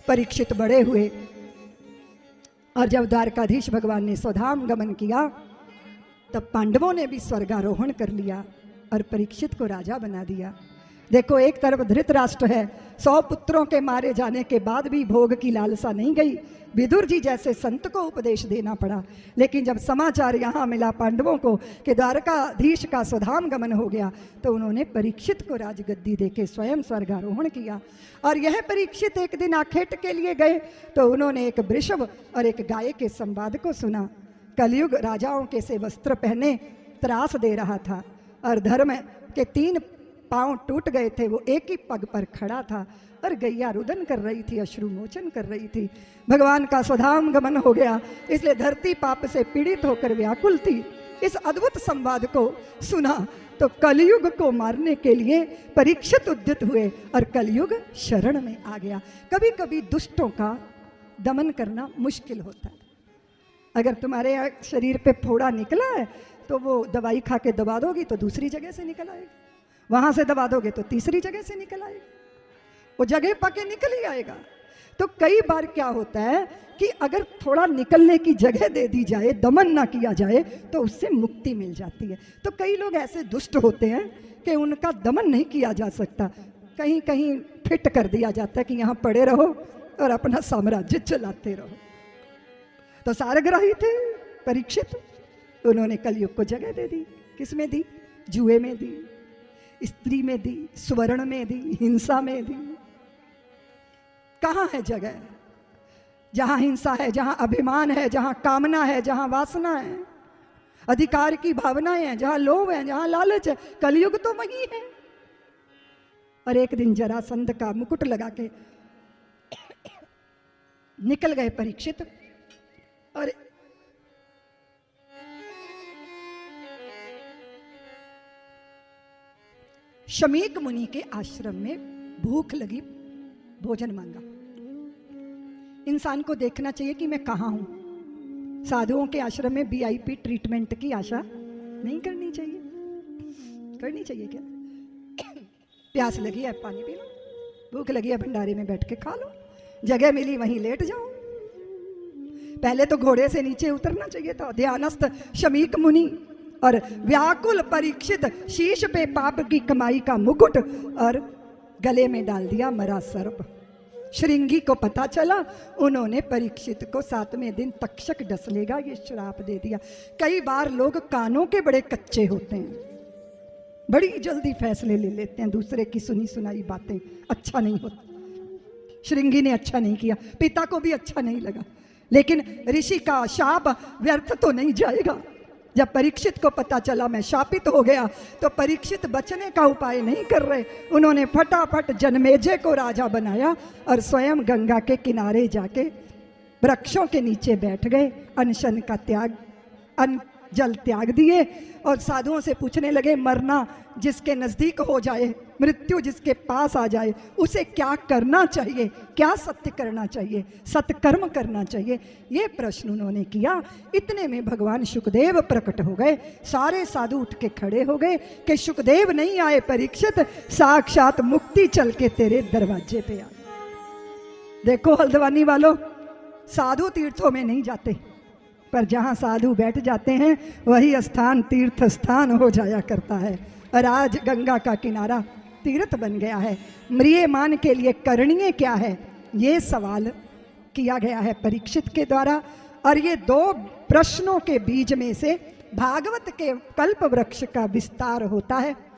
परीक्षित बड़े हुए और जब द्वारकाधीश भगवान ने स्वधाम गमन किया तब पांडवों ने भी स्वर्गारोहण कर लिया और परीक्षित को राजा बना दिया। देखो, एक तरफ धृतराष्ट्र है, 100 पुत्रों के मारे जाने के बाद भी भोग की लालसा नहीं गई, विदुर जी जैसे संत को उपदेश देना पड़ा। लेकिन जब समाचार यहाँ मिला पांडवों को कि द्वारकाधीश का स्वधाम गमन हो गया तो उन्होंने परीक्षित को राजगद्दी देके स्वयं स्वर्गारोहण किया। और यह परीक्षित एक दिन आखेट के लिए गए तो उन्होंने एक वृषभ और एक गाय के संवाद को सुना। कलयुग राजाओं के से वस्त्र पहने त्रास दे रहा था और धर्म के 3 पांव टूट गए थे, वो एक ही पग पर खड़ा था और गैया रुदन कर रही थी, अश्रु मोचन कर रही थी। भगवान का स्वधाम गमन हो गया, इसलिए धरती पाप से पीड़ित होकर व्याकुल थी। इस अद्भुत संवाद को सुना तो कलयुग को मारने के लिए परीक्षित उद्यत हुए और कलयुग शरण में आ गया। कभी कभी दुष्टों का दमन करना मुश्किल होता है। अगर तुम्हारे शरीर पे फोड़ा निकला है तो वो दवाई खा के दबा दोगी तो दूसरी जगह से निकल आएगा, वहां से दबा दोगे तो तीसरी जगह से निकल आएगा, वो जगह पाके निकल ही आएगा। तो कई बार क्या होता है कि अगर थोड़ा निकलने की जगह दे दी जाए, दमन ना किया जाए तो उससे मुक्ति मिल जाती है। तो कई लोग ऐसे दुष्ट होते हैं कि उनका दमन नहीं किया जा सकता, कहीं कहीं फिट कर दिया जाता है कि यहाँ पड़े रहो और अपना साम्राज्य चलाते रहो। तो सारग्राही थे परीक्षित, उन्होंने कलयुग को जगह दे दी। किसमें दी? जुए में दी, स्त्री में दी, स्वर्ण में दी, हिंसा में दी। कहाँ है जगह? जहां हिंसा है, जहां अभिमान है, जहां कामना है, जहां वासना है, अधिकार की भावनाएं हैं, जहां लोभ है, जहां लालच है, कलयुग तो वही है। और एक दिन जरासंध का मुकुट लगा के निकल गए परीक्षित और शमीक मुनि के आश्रम में भूख लगी, भोजन मांगा। इंसान को देखना चाहिए कि मैं कहाँ हूं। साधुओं के आश्रम में वीआईपी ट्रीटमेंट की आशा नहीं करनी चाहिए। करनी चाहिए क्या? प्यास लगी है पानी पी लो, भूख लगी है भंडारे में बैठ के खा लो, जगह मिली वहीं लेट जाओ। पहले तो घोड़े से नीचे उतरना चाहिए था। ध्यानस्थ शमीक मुनि और व्याकुल परीक्षित शीश पे पाप की कमाई का मुकुट और गले में डाल दिया मरा सर्प। श्रृंगी को पता चला, उन्होंने परीक्षित को 7वें दिन तक्षक डस लेगा ये श्राप दे दिया। कई बार लोग कानों के बड़े कच्चे होते हैं, बड़ी जल्दी फैसले ले लेते हैं, दूसरे की सुनी सुनाई बातें अच्छा नहीं होता। श्रृंगी ने अच्छा नहीं किया, पिता को भी अच्छा नहीं लगा, लेकिन ऋषि का शाप व्यर्थ तो नहीं जाएगा। जब परीक्षित को पता चला मैं शापित हो गया तो परीक्षित बचने का उपाय नहीं कर रहे, उन्होंने फटाफट जनमेजय को राजा बनाया और स्वयं गंगा के किनारे जाके वृक्षों के नीचे बैठ गए, अनशन का त्याग, जल त्याग दिए और साधुओं से पूछने लगे, मरना जिसके नजदीक हो जाए, मृत्यु जिसके पास आ जाए, उसे क्या करना चाहिए? क्या सत्य करना चाहिए? सत्कर्म करना चाहिए? ये प्रश्न उन्होंने किया। इतने में भगवान शुकदेव प्रकट हो गए। सारे साधु उठ के खड़े हो गए कि शुकदेव नहीं आए परीक्षित, साक्षात मुक्ति चल के तेरे दरवाजे पे आ। देखो हल्द्वानी वालों, साधु तीर्थों में नहीं जाते, पर जहाँ साधु बैठ जाते हैं वही स्थान तीर्थ स्थान हो जाया करता है। और आज गंगा का किनारा तीर्थ बन गया है। म्रियमान के लिए करणीय क्या है, ये सवाल किया गया है परीक्षित के द्वारा। और ये 2 प्रश्नों के बीच में से भागवत के कल्प वृक्ष का विस्तार होता है।